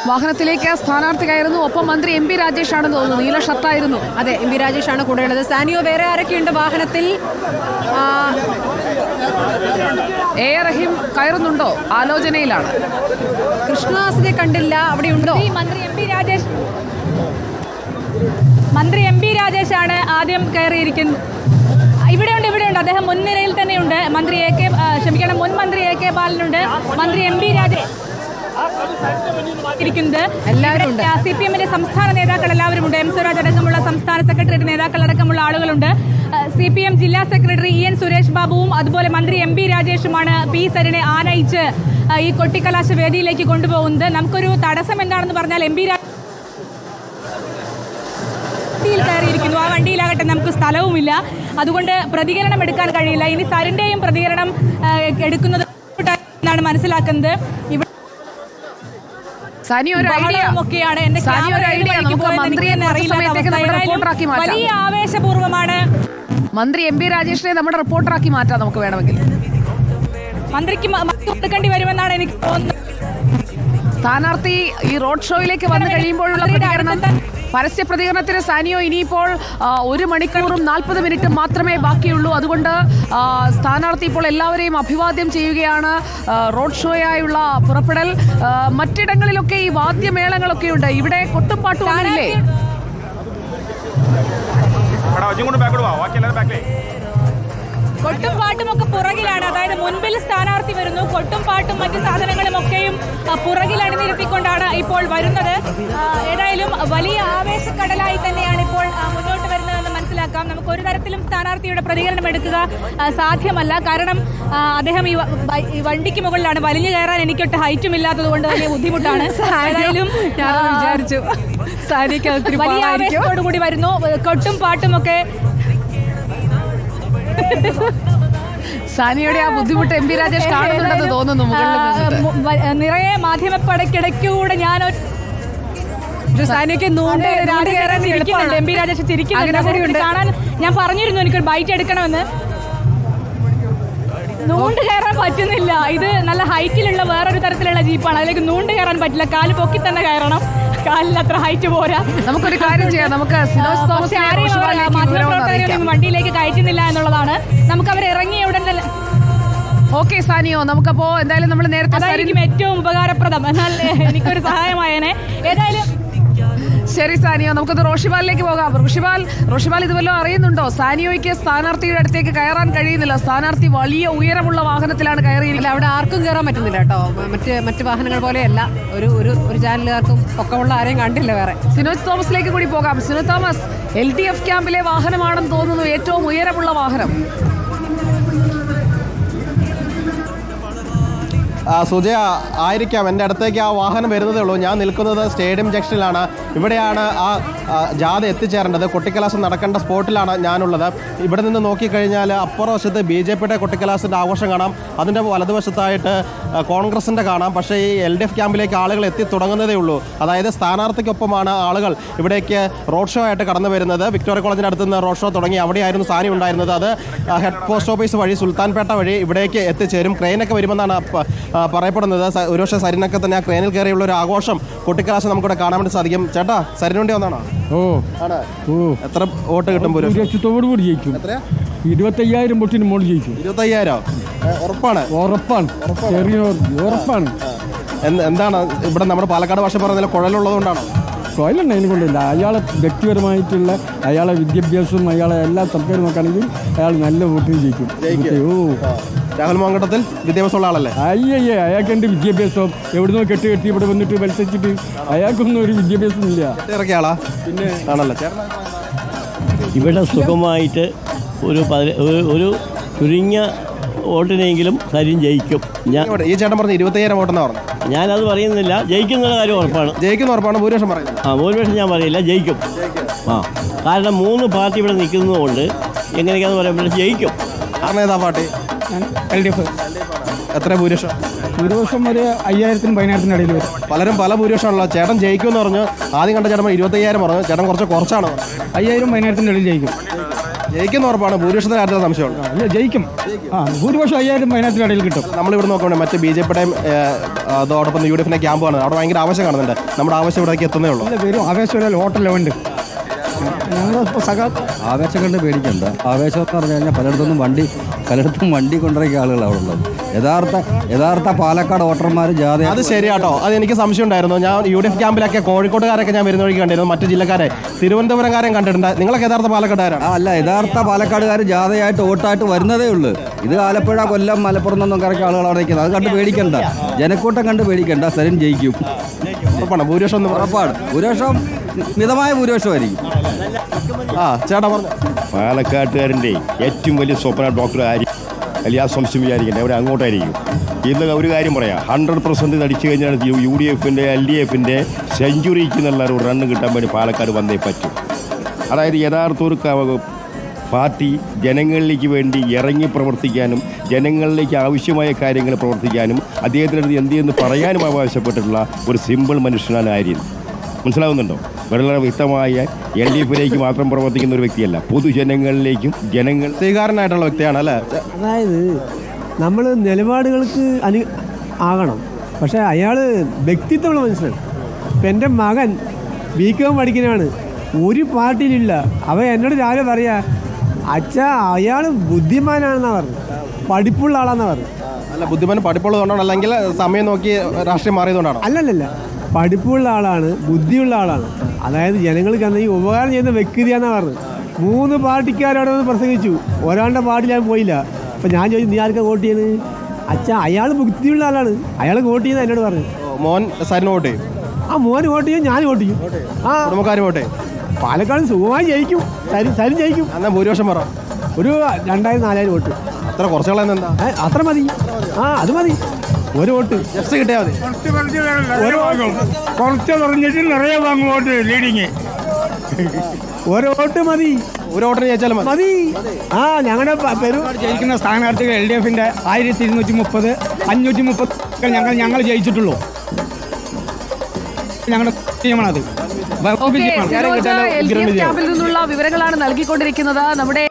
വാഹനത്തിലേക്ക് സ്ഥാനാർത്ഥി കയറുന്നു. ഒപ്പം മന്ത്രി എം പി രാജേഷ് ആണെന്ന് തോന്നുന്നു. നീല ഷർട്ടായിരുന്നു. അതെ, എം പി രാജേഷാണ് കൂടെയുള്ളത്. സാനിയോ, വേറെ ആരൊക്കെയുണ്ട് വാഹനത്തിൽ? എ റഹീം കയറുന്നുണ്ടോ? ആലോചനയിലാണ്. കൃഷ്ണദാസിനെ കണ്ടില്ല. അവിടെ ഉണ്ടോ? മന്ത്രി എം പി രാജേഷാണ് ആദ്യം കയറിയിരിക്കുന്നത്. ഇവിടെയുണ്ട്. അദ്ദേഹം മുൻനിരയിൽ തന്നെയുണ്ട്. മുൻ മന്ത്രി എ കെ ബാലനുണ്ട്. മന്ത്രി എം പി രാജേഷ് എല്ലാവരും ഉണ്ട്. CPM-ന്റെ സംസ്ഥാന നേതാക്കൾ എല്ലാവരും ഉണ്ട്. എം സ്വരാജ് അടക്കമുള്ള സംസ്ഥാന സെക്രട്ടേറിയറ്റ് നേതാക്കൾ അടക്കമുള്ള ആളുകളുണ്ട്. CPM ജില്ലാ സെക്രട്ടറി EN സുരേഷ് ബാബുവും അതുപോലെ മന്ത്രി എം പി രാജേഷുമാണ് പി സരിനെ ആനയിച്ച് ഈ കൊട്ടിക്കലാശ വേദിയിലേക്ക് കൊണ്ടുപോകുന്നത്. നമുക്കൊരു തടസ്സം എന്താണെന്ന് പറഞ്ഞാൽ എം പി കയറിയിരിക്കുന്നു. ആ വണ്ടിയിലാകട്ടെ നമുക്ക് സ്ഥലവുമില്ല. അതുകൊണ്ട് പ്രതികരണം എടുക്കാൻ കഴിയില്ല. ഇനി സരിന്റെയും പ്രതികരണം എടുക്കുന്നത് എന്നാണ് മനസ്സിലാക്കുന്നത്. വലിയ ആവേശപൂർവ്വമാണ്. മന്ത്രി എം പി രാജേഷിനെ നമ്മുടെ റിപ്പോർട്ടറാക്കി മാറ്റാം നമുക്ക് വേണമെങ്കിൽ. മന്ത്രിക്ക് കൊടുക്കേണ്ടി വരുമെന്നാണ് എനിക്ക് തോന്നുന്നത്. സ്ഥാനാർത്ഥി ഈ റോഡ് ഷോയിലേക്ക് വന്നു കഴിയുമ്പോഴുള്ള പ്രതികരണം, പരസ്യ പ്രതികരണത്തിന് സാനിയോ ഇനിയിപ്പോൾ 1 മണിക്കൂറും 40 മിനിറ്റും മാത്രമേ ബാക്കിയുള്ളൂ. അതുകൊണ്ട് സ്ഥാനാർത്ഥി ഇപ്പോൾ എല്ലാവരെയും അഭിവാദ്യം ചെയ്യുകയാണ്. റോഡ് ഷോയായുള്ള പുറപ്പെടൽ. മറ്റിടങ്ങളിലൊക്കെ ഈ വാദ്യമേളങ്ങളൊക്കെ ഉണ്ട്. ഇവിടെ കൊട്ടും പാട്ടും ആണില്ലേ? കൊട്ടും പാട്ടും ഒക്കെ പുറകിലാണ്. അതായത് മുൻപിൽ സ്ഥാനാർത്ഥി വരുന്നു. കൊട്ടും പാട്ടും മറ്റു സാധനങ്ങളും ഒക്കെയും പുറകിൽ അണിനിരത്തിക്കൊണ്ടാണ് ഇപ്പോൾ വരുന്നത്. ഏതായാലും വലിയ ആവേശക്കടലായി തന്നെയാണ് ഇപ്പോൾ മുന്നോട്ട് വരുന്നതെന്ന് മനസ്സിലാക്കാം. നമുക്ക് ഒരു തരത്തിലും സ്ഥാനാർത്ഥിയുടെ പ്രതികരണം എടുക്കുക സാധ്യമല്ല. കാരണം അദ്ദേഹം ഈ വണ്ടിക്ക് മുകളിലാണ്. വലിഞ്ഞു കയറാൻ എനിക്കൊട്ട് ഹൈറ്റും ഇല്ലാത്തത് കൊണ്ട് വലിയ ബുദ്ധിമുട്ടാണ്. ഏതായാലും വിചാരിച്ചു വലിയ ആവേശത്തോടു കൂടി വരുന്നു. കൊട്ടും പാട്ടും ഒക്കെ. സാനിയുടെ ആ ബുദ്ധിമുട്ട് എം പി രാജേഷ് കാണുന്നുണ്ടെന്ന് തോന്നുന്നു. നിറയെ മാധ്യമപ്പടക്കിടയ്ക്കൂടെ ഞാൻ സാനിയൊക്കെ എം പി രാജേഷ് ചിരിക്കുന്നുണ്ട്. കാണാൻ ഞാൻ പറഞ്ഞിരുന്നു എനിക്കൊരു ബൈറ്റ് എടുക്കണമെന്ന്. നൂണ്ട് കയറാൻ പറ്റുന്നില്ല. ഇത് നല്ല ഹൈറ്റിലുള്ള വേറൊരു തരത്തിലുള്ള ജീപ്പാണ്. അതിലേക്ക് നൂണ്ട് കയറാൻ പറ്റില്ല. കാല് പൊക്കി തന്നെ കയറണം. കാലിൽ അത്ര ഹൈറ്റ് പോരാ. നമുക്കൊരു കാര്യം ചെയ്യാം. നമുക്ക് മാധ്യമപ്രവർത്തകരെയൊന്നും വണ്ടിയിലേക്ക് കയറ്റുന്നില്ല എന്നുള്ളതാണ്. നമുക്ക് അവർ ഇറങ്ങിയ ഉടൻ തന്നെ ഓക്കെ സാനിയോ, നമുക്കപ്പോ എന്തായാലും നമ്മൾ നേരത്തെ അതായിരിക്കും ഏറ്റവും ഉപകാരപ്രദം. എന്നാൽ എനിക്കൊരു സഹായമായേനെ. ഏതായാലും ശരി സാനിയോ, നമുക്കത് റോഷിപാലിലേക്ക് പോകാം. റോഷിപാൽ ഇതുവല്ലോ അറിയുന്നുണ്ടോ? സാനിയോയ്ക്ക് സ്ഥാനാർത്ഥിയുടെ അടുത്തേക്ക് കയറാൻ കഴിയുന്നില്ല. സ്ഥാനാർത്ഥി വലിയ ഉയരമുള്ള വാഹനത്തിലാണ് കയറിയിരിക്കുന്നത്. അവിടെ ആർക്കും കയറാൻ പറ്റുന്നില്ല കേട്ടോ. മറ്റ് വാഹനങ്ങൾ പോലെയല്ല. ഒരു ചാനലുകാർക്കും ഒക്കെയുള്ള ആരെയും കണ്ടില്ല. വേറെ സിനോജ് തോമസിലേക്ക് കൂടി പോകാം. സിനോജ് തോമസ്, LDF ക്യാമ്പിലെ വാഹനമാണെന്ന് തോന്നുന്നു ഏറ്റവും ഉയരമുള്ള വാഹനം. സുജയ ആയിരിക്കാം. എൻ്റെ അടുത്തേക്ക് ആ വാഹനം വരുന്നതേ ഉള്ളൂ. ഞാൻ നിൽക്കുന്നത് സ്റ്റേഡിയം ജംഗ്ഷനിലാണ്. ഇവിടെയാണ് ആ ജാഥ എത്തിച്ചേരേണ്ടത്. കൊട്ടിക്കലാശം നടക്കേണ്ട സ്പോട്ടിലാണ് ഞാനുള്ളത്. ഇവിടെ നിന്ന് നോക്കിക്കഴിഞ്ഞാൽ അപ്പുറവശത്ത് BJPയുടെ കൊട്ടിക്കലാശത്തിൻ്റെ ആഘോഷം കാണാം. അതിൻ്റെ വലതുവശത്തായിട്ട് കോൺഗ്രസിൻ്റെ കാണാം. പക്ഷേ ഈ LDF ക്യാമ്പിലേക്ക് ആളുകൾ എത്തി തുടങ്ങുന്നതേ ഉള്ളൂ. അതായത് സ്ഥാനാർത്ഥിക്കൊപ്പമാണ് ആളുകൾ ഇവിടേക്ക് റോഡ് ഷോ ആയിട്ട് കടന്നു വരുന്നത്. വിക്ടോറിയ കോളേജിൻ്റെ അടുത്ത് നിന്ന് റോഡ് ഷോ തുടങ്ങി. അവിടെയായിരുന്നു സാനി ഉണ്ടായിരുന്നത്. അത് ഹെഡ് പോസ്റ്റ് ഓഫീസ് വഴി സുൽത്താൻപേട്ട വഴി ഇവിടേക്ക് എത്തിച്ചേരും. ക്രെയിനൊക്കെ വരുമെന്നാണ് പറയപ്പെടുന്നത്. ഒരുപക്ഷെ സരിനൊക്കെ തന്നെ ആ ക്രെയിനിൽ കയറിയുള്ള ഒരു ആഘോഷം കൊട്ടിക്കലാശം നമുക്കിവിടെ കാണാൻ വേണ്ടി സാധിക്കും. ചേട്ടാ, സരിന് വേണ്ടി വന്നാണോ? എത്ര വോട്ട് കിട്ടും? 25,000 വോട്ടിന് മുകളിൽ ജയിക്കും. 25,000 ഉറപ്പാണ്. എന്താണ് ഇവിടെ നമ്മുടെ പാലക്കാട് ഭാഷ പറഞ്ഞാൽ കുഴലുള്ളതുകൊണ്ടാണോ? കുഴലുണ്ട്, അതിനെ കൊണ്ടില്ല. അയാളെ വ്യക്തിപരമായിട്ടുള്ള അയാളെ വിദ്യാഭ്യാസവും അയാളെ എല്ലാ സർക്കാർ നോക്കുകയാണെങ്കിൽ അയാൾ നല്ല വോട്ടിന് ജയിക്കും. രാഹുൽ മാങ്കട്ടത്തിൽ വിദ്യാഭ്യാസമുള്ള ആളല്ലേ? അയാൾക്ക് എൻ്റെ വിദ്യാഭ്യാസം എവിടുന്നോ കെട്ടി ഇവിടെ വന്നിട്ട് മത്സരിച്ചിട്ട് അയാൾക്കൊന്നും ഒരു വിദ്യാഭ്യാസം ഇല്ല. ഇറക്കിയ ആളാ പിന്നെ ആണല്ലേ? ഇവിടെ സുഖമായിട്ട് ഒരു ചുരുങ്ങിയ വോട്ടിനെങ്കിലും സരിൻ ജയിക്കും. ഈ ചേട്ടൻ പറഞ്ഞു 25,000 വോട്ടെന്നാ പറഞ്ഞു. ഞാനത് പറയുന്നില്ല. ജയിക്കുന്ന കാര്യം ഉറപ്പാണ്. ഭൂരിപക്ഷം പറയുന്നത്. ഭൂരിപക്ഷം ഞാൻ പറയില്ല, ജയിക്കും. കാരണം 3 പാർട്ടി ഇവിടെ നിൽക്കുന്നതുകൊണ്ട് എങ്ങനെയൊക്കെയാന്ന് പറയുമ്പോൾ ജയിക്കും. ഏതാ പാർട്ടി? LDF. എത്ര ഭൂരിപക്ഷം? ഭൂരിപക്ഷം ഒരു 5,000-നും 10,000-നും ഇടയിൽ വരും. പലരും പല ഭൂരിപക്ഷമാണല്ലോ. ചേട്ടൻ ജയിക്കുമെന്ന് പറഞ്ഞു. ആദ്യം കണ്ട ചേട്ടൻ 25,000 പറഞ്ഞു. ചേട്ടൻ കുറച്ചാണ് 5,000-10,000-ന്റെ ഇടയിൽ ജയിക്കും. ജയിക്കുന്ന ഉറപ്പാണ്, ഭൂരിപക്ഷത്തിന്റെ കാര്യത്തിൽ സംശയമുണ്ട്. അല്ല ജയിക്കും. ഭൂരിപക്ഷം 5000 ഇടയിൽ കിട്ടും. നമ്മളിവിടെ നോക്കുകയാണെങ്കിൽ മറ്റ് BJPയുടെയും അതോടൊപ്പം UDFിന്റെ ക്യാമ്പാണ്. അവിടെ ഭയങ്കര ആവശ്യം കാണുന്നുണ്ട്. നമ്മുടെ ആവശ്യം ഇവിടേക്ക് എത്തുന്നേ ഉള്ളൂ. വരും ആവേശമില്ല, ഹോട്ടലിൽ ഉണ്ട്. ഞങ്ങളിപ്പോൾ ആവേശം കണ്ട് പേടിക്കണ്ട. ആവേശം എന്ന് പറഞ്ഞു കഴിഞ്ഞാൽ പലയിടത്തും വണ്ടി കൊണ്ടിറക്കിയ ആളുകളാണ് അവിടെ ഉള്ളത്. യഥാർത്ഥ പാലക്കാട് വോട്ടർമാർ ജാഥ. അത് ശരിയാട്ടോ, അത് എനിക്ക് സംശയം ഉണ്ടായിരുന്നു. ഞാൻ UDF ക്യാമ്പിലൊക്കെ കോഴിക്കോട്ടുകാരൊക്കെ ഞാൻ വരുന്ന വഴിക്ക് കണ്ടിരുന്നു, മറ്റു ജില്ലക്കാരെ തിരുവനന്തപുരംകാരെയും കണ്ടിട്ടുണ്ട്. നിങ്ങളൊക്കെ യഥാർത്ഥ പാലക്കാട്ടുകാരാണ്? അല്ല, യഥാർത്ഥ പാലക്കാടുകാർ ജാഥയായിട്ട് വോട്ടായിട്ട് വരുന്നതേ ഉള്ളൂ. ഇത് ആലപ്പുഴ, കൊല്ലം, മലപ്പുറം നിന്നും കറക്കിയ ആളുകളാണ് നിൽക്കുന്നത്. അത് കണ്ട് പേടിക്കണ്ട, ജനക്കൂട്ടം കണ്ട് പേടിക്കണ്ട. സ്ഥലം ജയിക്കും. ഉറപ്പാണ്, ഭൂരിപക്ഷം ഒന്ന് ഉറപ്പാണ്. ഭൂരിപക്ഷം മിതമായ ഭൂരിപക്ഷമായിരിക്കും. ചേട്ടാ പറഞ്ഞു. പാലക്കാട്ടുകാരൻ്റെ ഏറ്റവും വലിയ സ്വപ്ന ഡോക്ടർ ആയിരിക്കും. വലിയ സംശയം വിചാരിക്കണ്ടേ, അവർ അങ്ങോട്ടായിരിക്കും. ഇന്ന് ഒരു കാര്യം പറയാം, 100% അടിച്ചു കഴിഞ്ഞാൽ UDFിൻ്റെ LDFിൻ്റെ സെഞ്ചുറിക്ക് എന്നുള്ള ഒരു റണ്ണ് കിട്ടാൻ വേണ്ടി പാലക്കാട് വന്നേ പറ്റും. അതായത് യഥാർത്ഥ ഒരു പാർട്ടി ജനങ്ങളിലേക്ക് വേണ്ടി ഇറങ്ങി പ്രവർത്തിക്കാനും ജനങ്ങളിലേക്ക് ആവശ്യമായ കാര്യങ്ങൾ പ്രവർത്തിക്കാനും അദ്ദേഹത്തിനടുത്ത് എന്തെന്ന് പറയാനും ആവശ്യപ്പെട്ടിട്ടുള്ള ഒരു സിമ്പിൾ മനുഷ്യനാണ് ആര്യൻ. മനസ്സിലാവുന്നുണ്ടോ? വളരെ വ്യക്തമായ LDFിലേക്ക് മാത്രം പ്രവർത്തിക്കുന്ന ഒരു വ്യക്തിയല്ല, പൊതുജനങ്ങളിലേക്കും സ്വീകാരനായിട്ടുള്ള വ്യക്തിയാണ് അല്ലേ? അതായത് നമ്മൾ നിലപാടുകൾക്ക് ആകണം, പക്ഷേ അയാൾ വ്യക്തിത്വമുള്ള മനുഷ്യനാണ്. ഇപ്പം എൻ്റെ മകൻ BCom പഠിക്കുന്നതാണ്, ഒരു പാർട്ടിയിലില്ല. അവൻ എന്നോട് രാവിലെ പറയാ, അച്ഛാ അയാൾ ബുദ്ധിമാനാണെന്നാണ് പറഞ്ഞത്, പഠിപ്പുള്ള ആളാണെന്നാണ് പറഞ്ഞത്. അല്ല, ബുദ്ധിമാൻ പഠിപ്പുള്ളതുകൊണ്ടാണ്, അല്ലെങ്കിൽ സമയം നോക്കി രാഷ്ട്രീയം മാറിയതുകൊണ്ടാണ്? അല്ലല്ല, പഠിപ്പുള്ള ആളാണ്, ബുദ്ധിയുള്ള ആളാണ്. അതായത് ജനങ്ങൾക്ക് എന്തെങ്കിലും ഉപകാരം ചെയ്യുന്ന വ്യക്തിയാണെന്നാണ് പറഞ്ഞത്. 3 പാർട്ടിക്കാരോട് പ്രസംഗിച്ചു, ഒരാളുടെ പാർട്ടി ഞാൻ പോയില്ല. അപ്പം ഞാൻ ചോദിച്ചു, നീ ആർക്കാ വോട്ട് ചെയ്യുന്നത്? അച്ഛാ അയാൾ ബുദ്ധിയുള്ള ആളാണ്, അയാൾ വോട്ട് ചെയ്യുന്നത് എന്നോട് പറഞ്ഞു. മോൻ സരിന് വോട്ട് ചെയ്യും? മോൻ വോട്ട് ചെയ്യും, ഞാൻ വോട്ട് ചെയ്യും. കുടുംബക്കാർ വോട്ട് ചെയ്യും? പാലക്കാട് സുഖമായി ജയിക്കും, സരിൻ ജയിക്കും. എന്നാൽ ഭൂരിപക്ഷം പറ. ഒരു 2000-4000 വോട്ട്. അത്ര കുറച്ചുകളെന്ന് എന്താ? അത്ര മതി. അത് മതി. ഒരു വോട്ട് ജസ്റ്റ് കിട്ടിയാൽ മതി. കുറച്ച് പറഞ്ഞിട്ട് നിറയെ വാങ്ങും വോട്ട് ലീഡിങ്. ഒരു വോട്ട് മതി. ഒരു വോട്ടിന് ജയിച്ചാലും മതി. ഞങ്ങളുടെ ജയിക്കുന്ന സ്ഥാനാർത്ഥികൾ LDFിൻ്റെ 1230, 530 ഞങ്ങൾ ജയിച്ചിട്ടുള്ളൂ. ഞങ്ങളുടെ ടീമാണത്. ക്യാമ്പിൽ നിന്നുള്ള വിവരങ്ങളാണ് നൽകിക്കൊണ്ടിരിക്കുന്നത് നമ്മുടെ